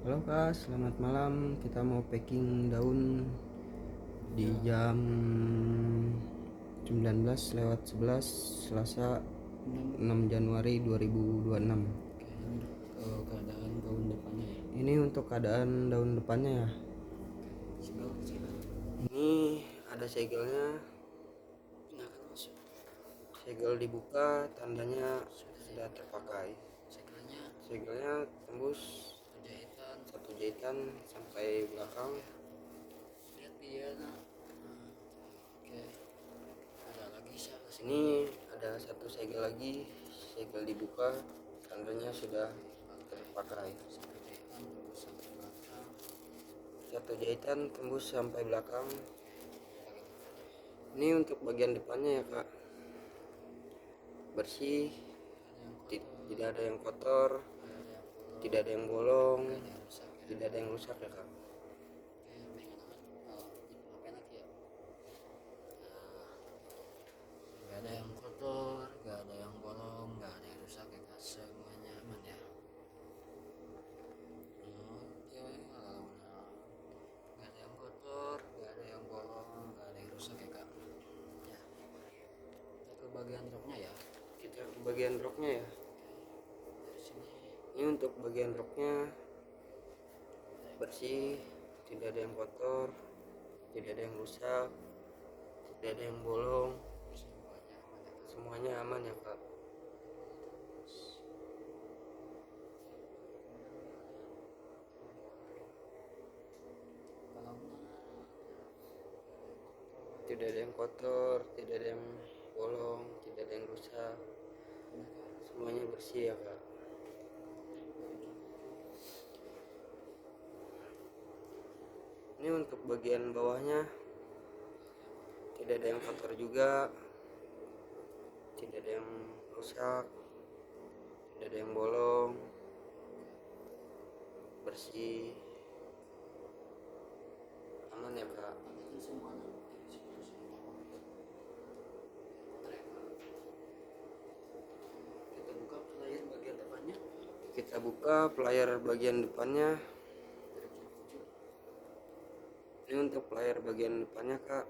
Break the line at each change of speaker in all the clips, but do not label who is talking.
Halo Kak, selamat malam. Kita mau packing daun di jam 19:11 Selasa 6 Januari 2026.
Keadaan daun depannya ya.
Ini untuk keadaan daun depannya ya. Ini ada segelnya. Segel dibuka, tandanya sudah terpakai. Segelnya tembus satu jahitan sampai belakang.
Lihat dia oke, ada lagi
Ini ada satu segel lagi, segel dibuka, tandanya sudah terpakai. Satu jahitan tembus sampai belakang. Ini untuk bagian depannya ya Kak, bersih, tidak ada yang kotor, tidak ada yang bolong, tidak ada yang rusak ya Kak.
Gak ada yang kotor, gak ada yang bolong, gak ada yang rusak ya kak, semuanya aman ya. Oke, gak ada yang kotor, gak ada yang bolong, gak ada yang rusak ya kak ya. Kita ke bagian roknya ya.
Kita ke bagian roknya ya.
Dari sini
Ini untuk bagian roknya bersih, tidak ada yang kotor, tidak ada yang rusak, tidak ada yang bolong, semuanya aman ya Kak. Tidak ada yang kotor, tidak ada yang bolong, tidak ada yang rusak, semuanya bersih ya Kak. Ini untuk bagian bawahnya tidak ada yang kotor juga, tidak ada yang rusak, tidak ada yang bolong, bersih, aman ya Kak. Kita buka player bagian depannya. Ini untuk player bagian depannya Kak,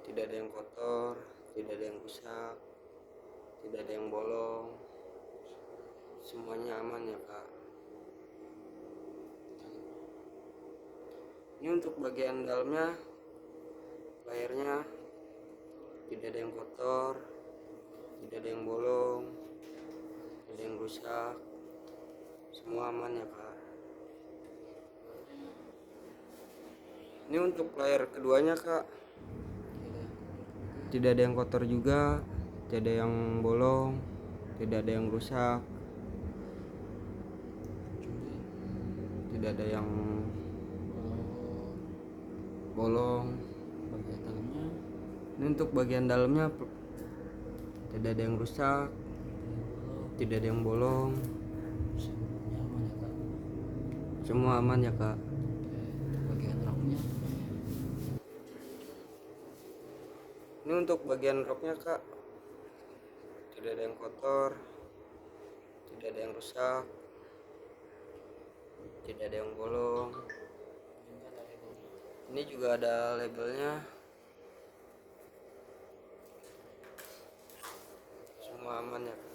tidak ada yang kotor, tidak ada yang rusak, tidak ada yang bolong, semuanya aman ya Kak. Ini untuk bagian dalamnya, playernya tidak ada yang kotor, tidak ada yang bolong, tidak ada yang rusak, semua aman ya Kak. Ini untuk player keduanya Kak, tidak ada yang kotor juga, tidak ada yang bolong, tidak ada yang rusak, tidak ada yang bolong.
bagian dalamnya
Ini untuk bagian dalamnya tidak ada yang rusak, tidak ada yang bolong,
semuanya aman ya kak.
semua aman ya Kak.
Bagian roknya
Ini untuk bagian roknya Kak, tidak ada yang kotor, tidak ada yang rusak, tidak ada yang bolong. Ini juga ada labelnya, semua aman ya Kak.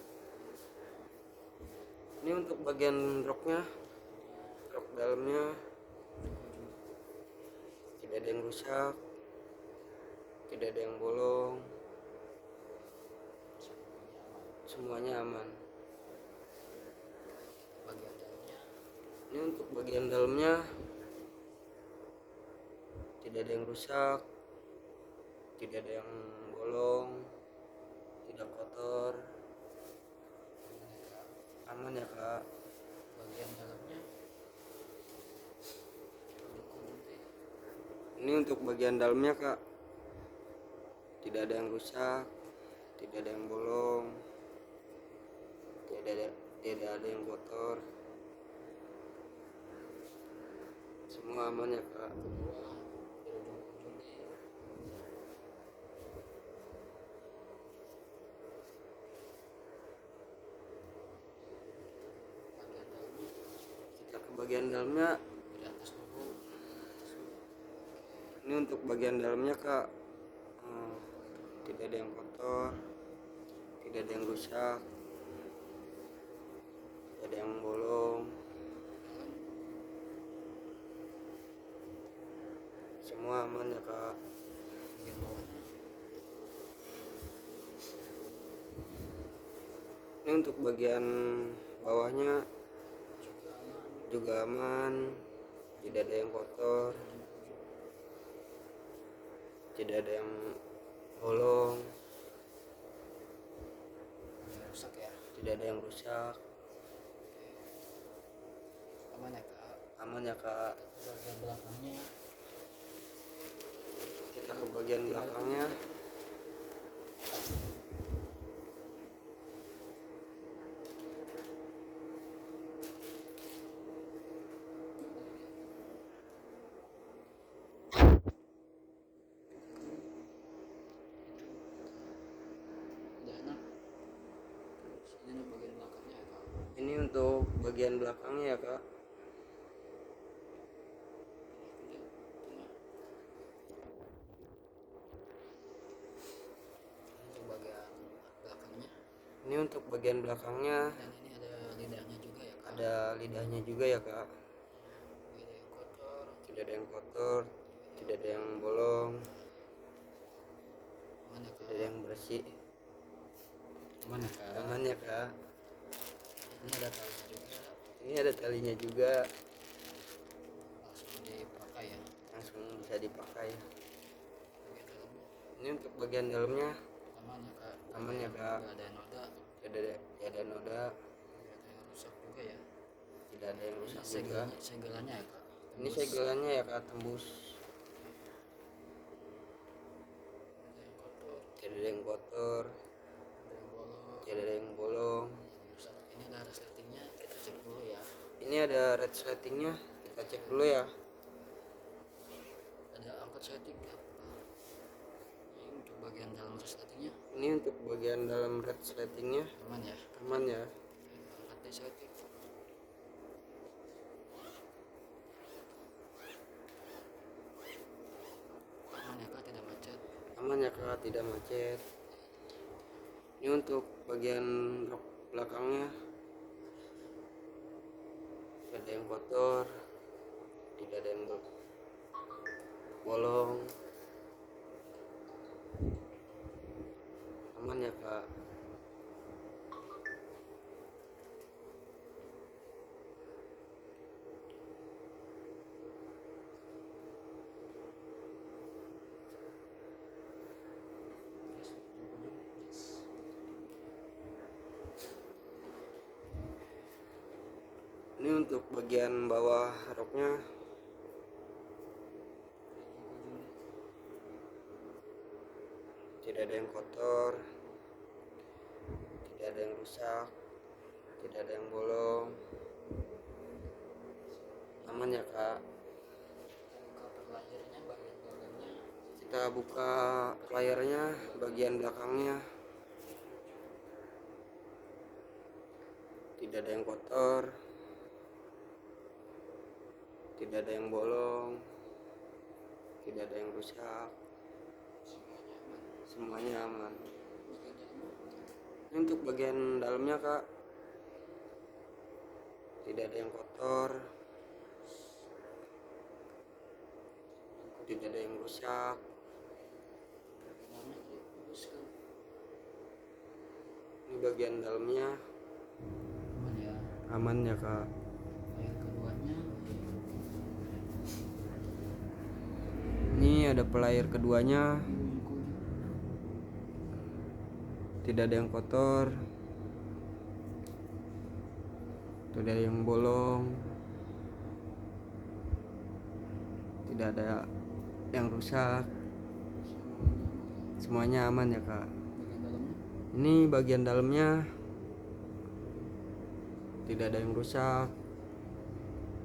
Ini untuk bagian roknya, rok dalamnya tidak ada yang rusak, tidak ada yang bolong, semuanya aman.
bagian dalamnya
Ini untuk bagian dalamnya tidak ada yang rusak, tidak ada yang bolong, tidak kotor, aman ya Kak.
bagian dalamnya
Ini untuk bagian dalamnya Kak, tidak ada yang rusak, tidak ada yang bolong, tidak ada yang kotor, semua aman ya Kak. bagian dalamnya,
dari atas dulu.
ini untuk bagian dalamnya kak, tidak ada yang kotor, tidak ada yang rusak, tidak ada yang bolong, semua aman ya kak.
Bagian bawahnya
Ini untuk bagian bawahnya juga aman, tidak ada yang kotor, tidak ada yang bolong,
nggak rusak ya.
tidak ada yang rusak,
Aman ya kak.
aman ya kak.
Bagian belakangnya
Kita ke bagian belakangnya.
udah enak. Ini untuk bagian belakangnya ya kak.
Ini untuk bagian belakangnya ya kak.
Ini untuk bagian belakangnya.
Ini untuk bagian belakangnya.
Dan ini ada lidahnya juga ya kak.
Ada lidahnya juga ya kak.
Tidak ada yang kotor.
Tidak ada yang kotor, tidak ada yang bolong,
Aman ya
tidak
kak.
ada yang bersih.
Aman ya kak.
Aman ya kak.
Ini ada talinya juga.
Ini ada talinya juga,
Langsung dipakai ya.
langsung bisa dipakai.
Bagian dalamnya
Ini untuk bagian dalamnya
aman ya kak.
aman ya kak.
Tidak ada noda.
Tidak ada noda,
Tidak ada yang rusak juga ya.
tidak ada yang
Ini
rusak juga.
segelannya ya kak.
Ini segelannya ya kak, tembus.
Tidak ada yang kotor.
Tidak ada yang kotor, tidak ada
Tidak ada yang bolong.
yang bolong.
Rusak. Ini ada resletingnya. Kita cek dulu ya.
Ini ada red slatingnya, kita cek dulu ya.
Ada angkot setting ya. Ini untuk bagian dalam resletingnya
Ini untuk bagian dalam red slatingnya
aman ya.
aman ya.
Angkat di setting. Aman ya kak, tidak macet.
Aman ya kak, tidak macet. Ini untuk bagian rok belakangnya, tidak ada yang kotor, tidak ada yang bolong, aman ya kak. Ini untuk bagian bawah roknya, tidak ada yang kotor, tidak ada yang rusak, tidak ada yang bolong, aman ya kak.
Buka layarnya bagian dalamnya.
Kita buka layarnya bagian belakangnya, tidak ada yang kotor, tidak ada yang bolong, tidak ada yang rusak, semuanya aman. Ini untuk bagian dalamnya kak, tidak ada yang kotor, tidak ada yang rusak, ini bagian dalamnya
Aman ya.
aman ya kak.
Yang keduanya
Ini ada pelayar keduanya, tidak ada yang kotor, tidak ada yang bolong, tidak ada yang rusak, semuanya aman ya kak.
bagian dalamnya
Ini bagian dalamnya tidak ada yang rusak,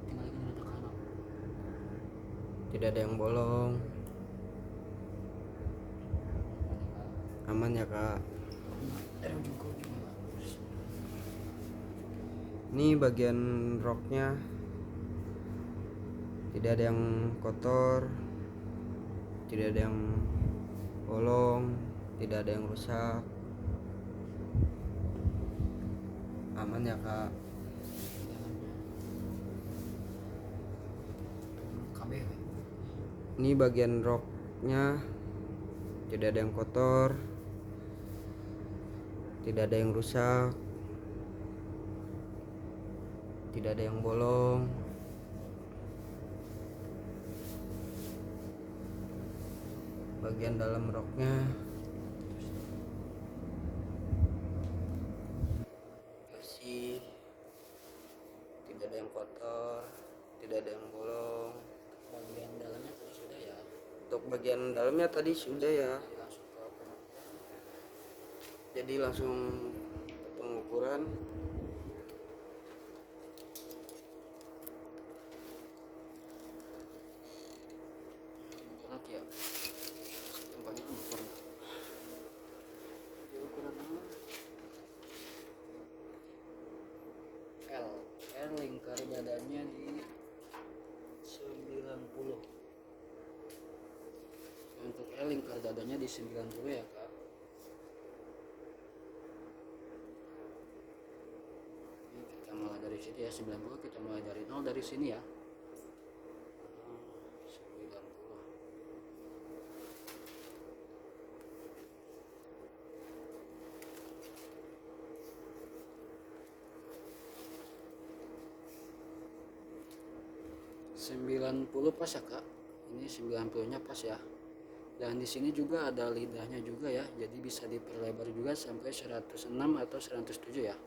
tinggal ini ada tekanan.
tidak ada yang bolong, aman ya kak.
Rem juga.
Ini bagian roknya, tidak ada yang kotor, tidak ada yang bolong, tidak ada yang rusak. Aman ya kak?
KB
Ini bagian roknya tidak ada yang kotor, tidak ada yang rusak, tidak ada yang bolong. Bagian dalam roknya bersih, tidak ada yang kotor, tidak ada yang bolong.
bagian dalamnya tadi sudah ya,
Untuk bagian dalamnya tadi sudah ya,
langsung ke pengukuran.
jadi langsung pengukuran.
Ukur ya, tempatnya ukur di ukuran L. Lingkar dadanya di 90. Untuk L lingkar dadanya di 90 ya kak. Ini kita mulai dari sini ya, 90 kita mulai dari 0 dari sini ya. 90 pas ya kak, ini 90 nya pas ya, dan di sini juga ada lidahnya juga ya, jadi bisa diperlebar juga sampai 106 atau 107 ya.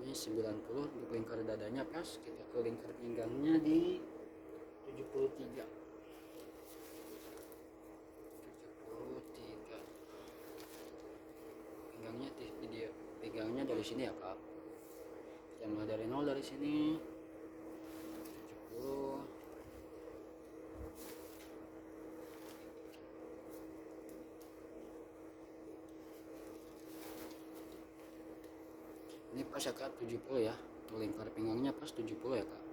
Ini 90 untuk lingkar dadanya pas, kita ke lingkar pinggangnya di 73. 73 pinggangnya pinggangnya dari sini ya kak, kita mulai dari 0 dari sini 70. Ini pas ya kak, 70 ya, lingkar pinggangnya pas 70 ya kak.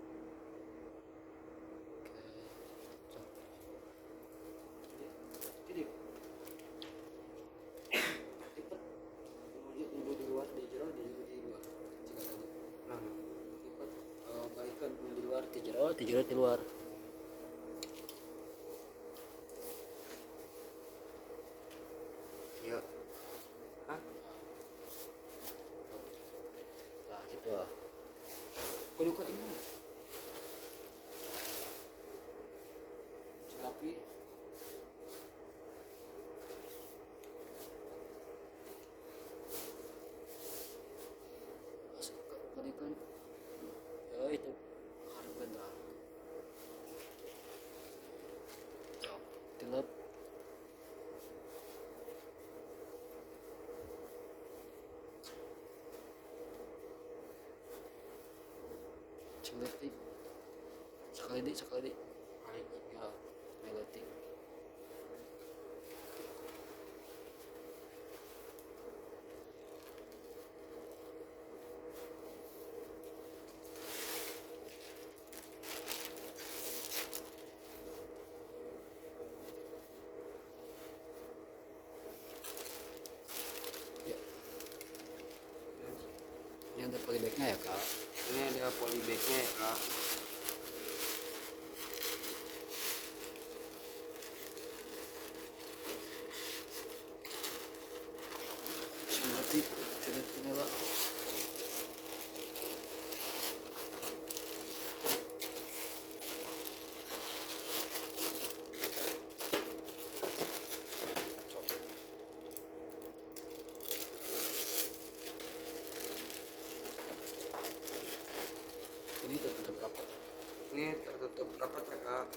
Di luar.
Iya. Hah?
Nah gitu lah. Kudu ini. Tapi tadi kan ya itu harga dah. Tilap celetik sekali di ya meletik. Ya, ini ada polybagnya ya kak.
Ini ada polybagnya ya kak.
Celetik lah. Ini tertutup rapat.
Ini tertutup rapat ya kak.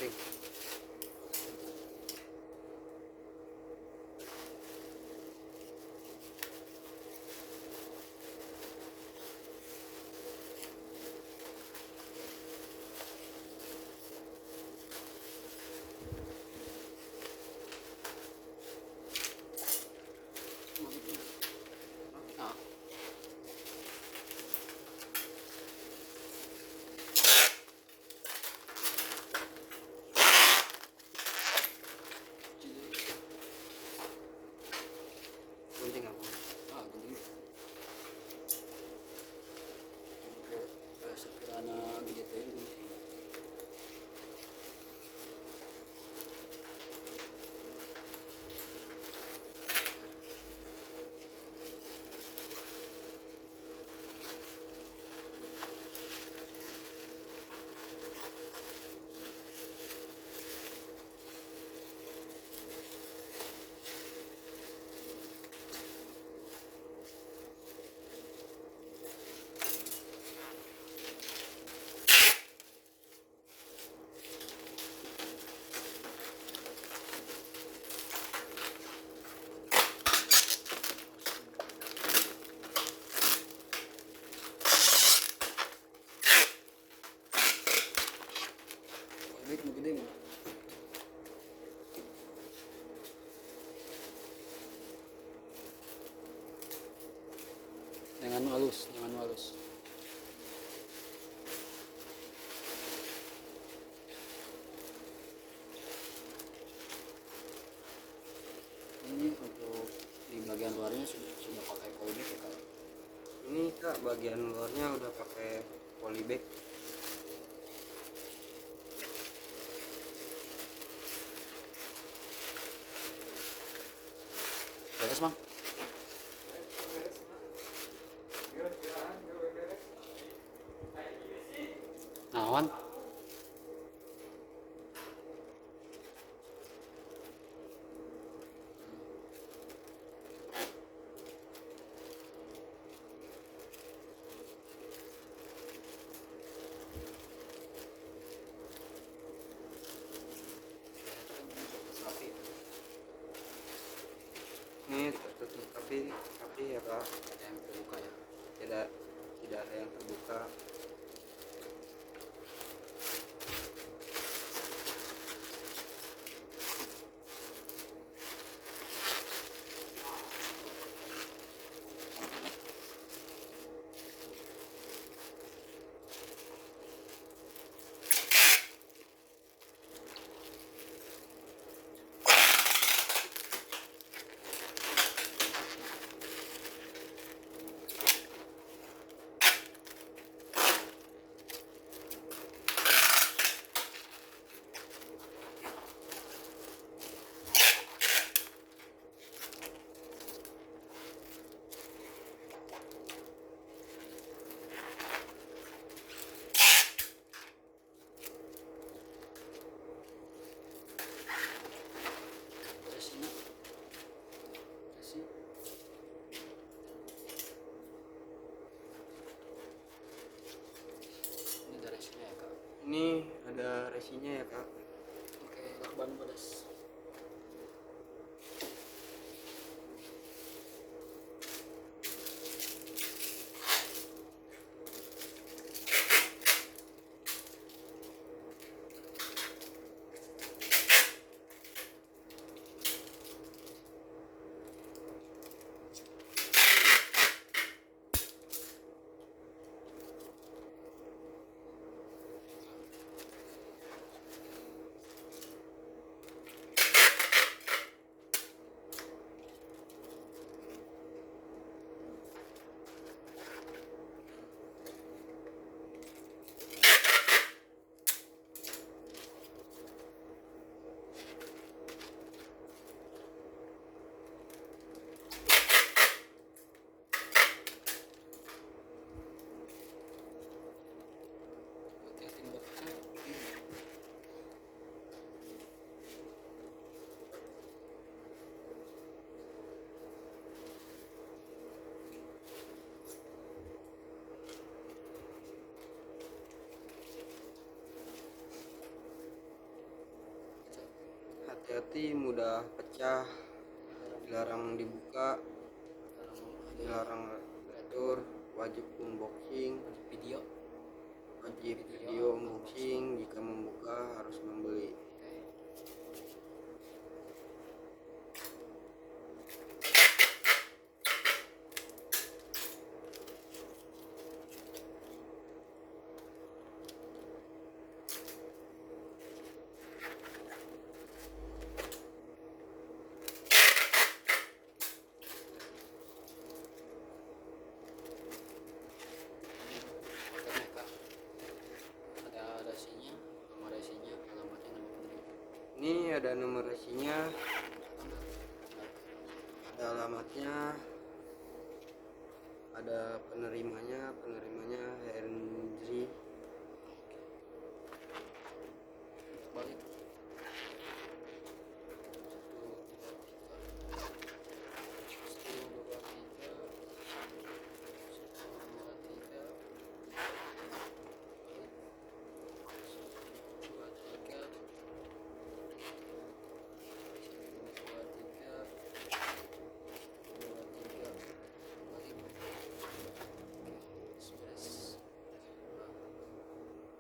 penting. Ah.
Gunting apa?
Gunting. Sekiranya gitu ya gunting. Baik nu gede mah. Dengan halus, dengan halus. Ini untuk di bagian luarnya sudah pakai polybag ya kak?
Ini kak bagian luarnya udah pakai polybag.
Beres bang? Nawan?
Ini tertutup tapi ya kak,
Ada yang terbuka ya?
tidak tidak ada yang terbuka.
Resinya? Resi? Ini ada resinya ya kak?
Ini ada resinya ya kak.
Oke, lakban pedas.
hati-hati, mudah pecah, dilarang dibuka, dilarang atur, wajib unboxing,
video.
wajib video unboxing, jika membuka harus membeli.
Ada resinya, nomor resinya, alamatnya, nama penerima.
Ini ada nomor resinya, ada alamatnya, ada penerimanya